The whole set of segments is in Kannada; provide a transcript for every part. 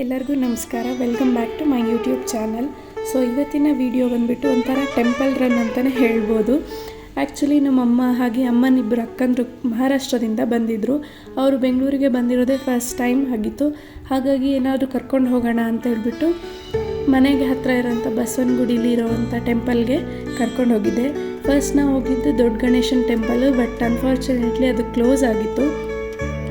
ಎಲ್ಲರಿಗೂ ನಮಸ್ಕಾರ. Welcome back to my YouTube channel. So ಇವತ್ತಿನ ವಿಡಿಯೋ ಬಂದುಬಿಟ್ಟು ಒಂಥರ ಟೆಂಪಲ್ ರನ್ ಅಂತಲೇ ಹೇಳ್ಬೋದು. ಆ್ಯಕ್ಚುಲಿ ನಮ್ಮಮ್ಮ ಹಾಗೆ ಅಮ್ಮನಿಬ್ಬರು ಅಕ್ಕಂದರು ಮಹಾರಾಷ್ಟ್ರದಿಂದ ಬಂದಿದ್ದರು. ಅವರು ಬೆಂಗಳೂರಿಗೆ ಬಂದಿರೋದೇ ಫಸ್ಟ್ ಟೈಮ್ ಆಗಿತ್ತು. ಹಾಗಾಗಿ ಏನಾದರೂ ಕರ್ಕೊಂಡು ಹೋಗೋಣ ಅಂತ ಹೇಳ್ಬಿಟ್ಟು ಮನೆಗೆ ಹತ್ತಿರ ಇರೋಂಥ ಬಸವನಗುಡಿಲಿ ಇರೋವಂಥ ಟೆಂಪಲ್ಗೆ ಕರ್ಕೊಂಡು ಹೋಗಿದ್ದೆ. ಫಸ್ಟ್ ನಾವು ಹೋಗಿದ್ದು ದೊಡ್ಡ ಗಣೇಶನ ಟೆಂಪಲು, ಬಟ್ ಅನ್ಫಾರ್ಚುನೇಟ್ಲಿ ಅದು ಕ್ಲೋಸ್ ಆಗಿತ್ತು.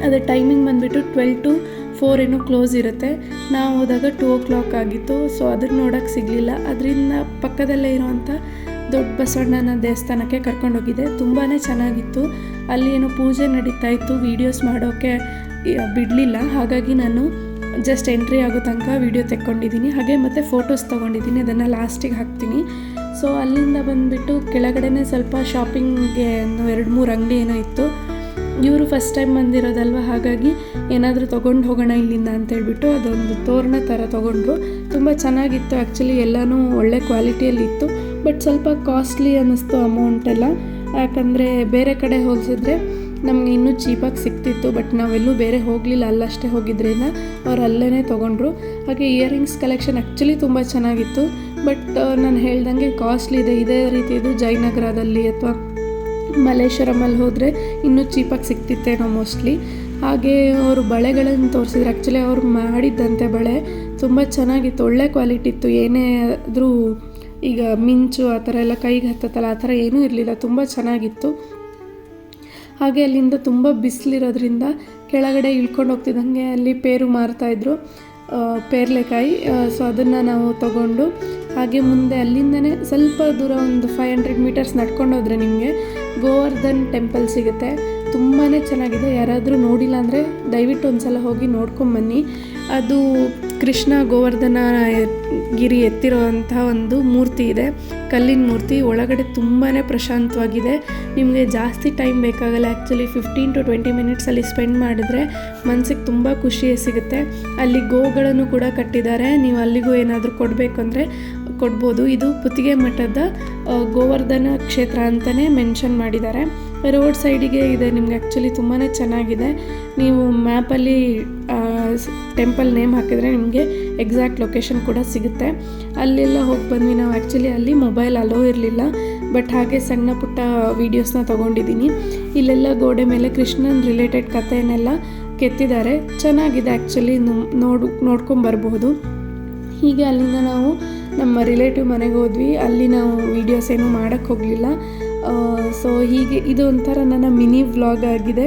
ಅದರ ಟೈಮಿಂಗ್ ಬಂದುಬಿಟ್ಟು 12 to 4 ಏನೋ ಕ್ಲೋಸ್ ಇರುತ್ತೆ. ನಾವು ಹೋದಾಗ 2 o'clock ಆಗಿತ್ತು. ಸೊ ಅದನ್ನು ನೋಡೋಕ್ಕೆ ಸಿಗಲಿಲ್ಲ. ಅದರಿಂದ ಪಕ್ಕದಲ್ಲೇ ಇರೋವಂಥ ದೊಡ್ಡ ಬಸವಣ್ಣನ ದೇವಸ್ಥಾನಕ್ಕೆ ಕರ್ಕೊಂಡೋಗಿದ್ದೆ. ತುಂಬಾ ಚೆನ್ನಾಗಿತ್ತು. ಅಲ್ಲಿ ಏನೋ ಪೂಜೆ ನಡೀತಾ ಇತ್ತು, ವೀಡಿಯೋಸ್ ಮಾಡೋಕ್ಕೆ ಬಿಡಲಿಲ್ಲ. ಹಾಗಾಗಿ ನಾನು ಜಸ್ಟ್ ಎಂಟ್ರಿ ಆಗೋ ತನಕ ವೀಡಿಯೋ ತೆಕ್ಕೊಂಡಿದ್ದೀನಿ, ಹಾಗೆ ಮತ್ತು ಫೋಟೋಸ್ ತೊಗೊಂಡಿದ್ದೀನಿ. ಅದನ್ನು ಲಾಸ್ಟಿಗೆ ಹಾಕ್ತೀನಿ. ಸೊ ಅಲ್ಲಿಂದ ಬಂದುಬಿಟ್ಟು ಕೆಳಗಡೆನೇ ಸ್ವಲ್ಪ ಶಾಪಿಂಗ್ಗೆ 2-3 ಅಂಗಡಿ ಏನೋ ಇತ್ತು. ಇವರು ಫಸ್ಟ್ ಟೈಮ್ ಬಂದಿರೋದಲ್ವ, ಹಾಗಾಗಿ ಏನಾದರೂ ತೊಗೊಂಡು ಹೋಗೋಣ ಇಲ್ಲಿಂದ ಅಂತೇಳ್ಬಿಟ್ಟು ಅದೊಂದು ತೋರಣ ಥರ ತೊಗೊಂಡ್ರು. ತುಂಬ ಚೆನ್ನಾಗಿತ್ತು. ಆ್ಯಕ್ಚುಲಿ ಎಲ್ಲನೂ ಒಳ್ಳೆ ಕ್ವಾಲಿಟಿಯಲ್ಲಿ ಇತ್ತು, ಬಟ್ ಸ್ವಲ್ಪ ಕಾಸ್ಟ್ಲಿ ಅನ್ನಿಸ್ತು ಅಮೌಂಟೆಲ್ಲ. ಯಾಕಂದರೆ ಬೇರೆ ಕಡೆ ಹೋಲಿಸಿದ್ರೆ ನಮಗೆ ಇನ್ನೂ ಚೀಪಾಗಿ ಸಿಗ್ತಿತ್ತು, ಬಟ್ ನಾವೆಲ್ಲೂ ಬೇರೆ ಹೋಗಲಿಲ್ಲ, ಅಲ್ಲಷ್ಟೇ ಹೋಗಿದ್ರಿಂದ ಅವ್ರು ಅಲ್ಲೇ ತೊಗೊಂಡ್ರು. ಹಾಗೆ ಇಯರಿಂಗ್ಸ್ ಕಲೆಕ್ಷನ್ ಆ್ಯಕ್ಚುಲಿ ತುಂಬ ಚೆನ್ನಾಗಿತ್ತು, ಬಟ್ ನಾನು ಹೇಳ್ದಂಗೆ ಕಾಸ್ಟ್ಲಿ ಇದೆ. ಇದೇ ರೀತಿಯದು ಜಯನಗರದಲ್ಲಿ ಅಥವಾ ಮಲ್ಲೇಶ್ವರಮಲ್ಲಿ ಹೋದರೆ ಇನ್ನೂ ಚೀಪಾಗಿ ಸಿಗ್ತಿತ್ತೇನೋ ಮೋಸ್ಟ್ಲಿ. ಹಾಗೆ ಅವರು ಬಳೆಗಳನ್ನು ತೋರಿಸಿದ್ರು. ಆ್ಯಕ್ಚುಲಿ ಅವ್ರು ಮಾಡಿದ್ದಂತೆ ಬಳೆ ತುಂಬ ಚೆನ್ನಾಗಿತ್ತು, ಒಳ್ಳೆ ಕ್ವಾಲಿಟಿ ಇತ್ತು. ಏನೇ ಆದರೂ ಈಗ ಮಿಂಚು ಆ ಥರ ಎಲ್ಲ ಕೈಗೆ ಹತ್ತತ್ತಲ್ಲ, ಆ ಥರ ಏನೂ ಇರಲಿಲ್ಲ, ತುಂಬ ಚೆನ್ನಾಗಿತ್ತು. ಹಾಗೆ ಅಲ್ಲಿಂದ ತುಂಬ ಬಿಸಿಲಿರೋದ್ರಿಂದ ಕೆಳಗಡೆ ಇಳ್ಕೊಂಡು ಹೋಗ್ತಿದ್ದಂಗೆ ಅಲ್ಲಿ ಪೇರು ಮಾರ್ತಾಯಿದ್ರು, ಪೇರ್ಲೆಕಾಯಿ. ಸೊ ಅದನ್ನು ನಾವು ತೊಗೊಂಡು ಹಾಗೆ ಮುಂದೆ ಅಲ್ಲಿಂದನೇ ಸ್ವಲ್ಪ ದೂರ ಒಂದು 500 meters ನಡ್ಕೊಂಡು ಹೋದರೆ ನಿಮಗೆ ಗೋವರ್ಧನ್ ಟೆಂಪಲ್ ಸಿಗುತ್ತೆ. ತುಂಬಾ ಚೆನ್ನಾಗಿದೆ. ಯಾರಾದರೂ ನೋಡಿಲ್ಲ ಅಂದರೆ ದಯವಿಟ್ಟು ಒಂದು ಸಲ ಹೋಗಿ ನೋಡ್ಕೊಂಬನ್ನಿ. ಅದು ಕೃಷ್ಣ ಗೋವರ್ಧನ ಗಿರಿ ಎತ್ತಿರೋವಂಥ ಒಂದು ಮೂರ್ತಿ ಇದೆ, ಕಲ್ಲಿನ ಮೂರ್ತಿ. ಒಳಗಡೆ ತುಂಬಾ ಪ್ರಶಾಂತವಾಗಿದೆ. ನಿಮಗೆ ಜಾಸ್ತಿ ಟೈಮ್ ಬೇಕಾಗಲ್ಲ. ಆ್ಯಕ್ಚುಲಿ 15 to 20 minutes ಅಲ್ಲಿ ಸ್ಪೆಂಡ್ ಮಾಡಿದ್ರೆ ಮನಸ್ಸಿಗೆ ತುಂಬ ಖುಷಿ ಸಿಗುತ್ತೆ. ಅಲ್ಲಿ ಗೋಗಳನ್ನು ಕೂಡ ಕಟ್ಟಿದ್ದಾರೆ. ನೀವು ಅಲ್ಲಿಗೂ ಏನಾದರೂ ಕೊಡಬೇಕು ಅಂದರೆ ಕೊಡ್ಬೋದು. ಇದು ಪುತ್ತಿಗೆ ಮಠದ ಗೋವರ್ಧನ ಕ್ಷೇತ್ರ ಅಂತಲೇ ಮೆನ್ಷನ್ ಮಾಡಿದ್ದಾರೆ. ರೋಡ್ ಸೈಡಿಗೆ ಇದೆ. ನಿಮ್ಗೆ ಆ್ಯಕ್ಚುಲಿ ತುಂಬಾ ಚೆನ್ನಾಗಿದೆ. ನೀವು ಮ್ಯಾಪಲ್ಲಿ ಟೆಂಪಲ್ ನೇಮ್ ಹಾಕಿದರೆ ನಿಮಗೆ ಎಕ್ಸಾಕ್ಟ್ ಲೊಕೇಶನ್ ಕೂಡ ಸಿಗುತ್ತೆ. ಅಲ್ಲೆಲ್ಲ ಹೋಗಿ ಬಂದ್ವಿ ನಾವು. ಆ್ಯಕ್ಚುಲಿ ಅಲ್ಲಿ ಮೊಬೈಲ್ ಅಲೋ ಇರಲಿಲ್ಲ, ಬಟ್ ಹಾಗೆ ಸಣ್ಣ ಪುಟ್ಟ ವೀಡಿಯೋಸ್ನ ತೊಗೊಂಡಿದ್ದೀನಿ. ಇಲ್ಲೆಲ್ಲ ಗೋಡೆ ಮೇಲೆ ಕೃಷ್ಣನ್ ರಿಲೇಟೆಡ್ ಕಥೆಯನ್ನೆಲ್ಲ ಕೆತ್ತಿದ್ದಾರೆ. ಚೆನ್ನಾಗಿದೆ ಆ್ಯಕ್ಚುಲಿ, ನೋಡ್ಕೊಂಬರ್ಬೋದು. ಹೀಗೆ ಅಲ್ಲಿಂದ ನಾವು ನಮ್ಮ ರಿಲೇಟಿವ್ ಮನೆಗೆ ಹೋದ್ವಿ. ಅಲ್ಲಿ ನಾವು ವೀಡಿಯೋಸ್ ಏನೂ ಮಾಡೋಕ್ಕೆ ಹೋಗಲಿಲ್ಲ. ಸೊ ಹೀಗೆ ಇದು ಒಂಥರ ನನ್ನ ಮಿನಿ ವ್ಲಾಗ್ ಆಗಿದೆ.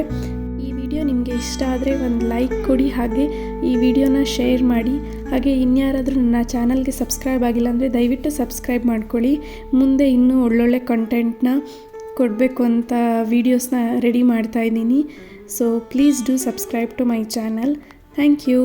ಈ ವಿಡಿಯೋ ನಿಮಗೆ ಇಷ್ಟ ಆದರೆ ಒಂದು ಲೈಕ್ ಕೊಡಿ, ಹಾಗೆ ಈ ವಿಡಿಯೋನ ಶೇರ್ ಮಾಡಿ. ಹಾಗೆ ಇನ್ಯಾರಾದರೂ ನನ್ನ ಚಾನಲ್ಗೆ ಸಬ್ಸ್ಕ್ರೈಬ್ ಆಗಿಲ್ಲ ಅಂದರೆ ದಯವಿಟ್ಟು ಸಬ್ಸ್ಕ್ರೈಬ್ ಮಾಡ್ಕೊಳ್ಳಿ. ಮುಂದೆ ಇನ್ನೂ ಒಳ್ಳೊಳ್ಳೆ ಕಂಟೆಂಟ್ನ ಕೊಡಬೇಕು ಅಂತ ವೀಡಿಯೋಸ್ನ ರೆಡಿ ಮಾಡ್ತಾಯಿದ್ದೀನಿ. So please do subscribe to my channel. Thank you.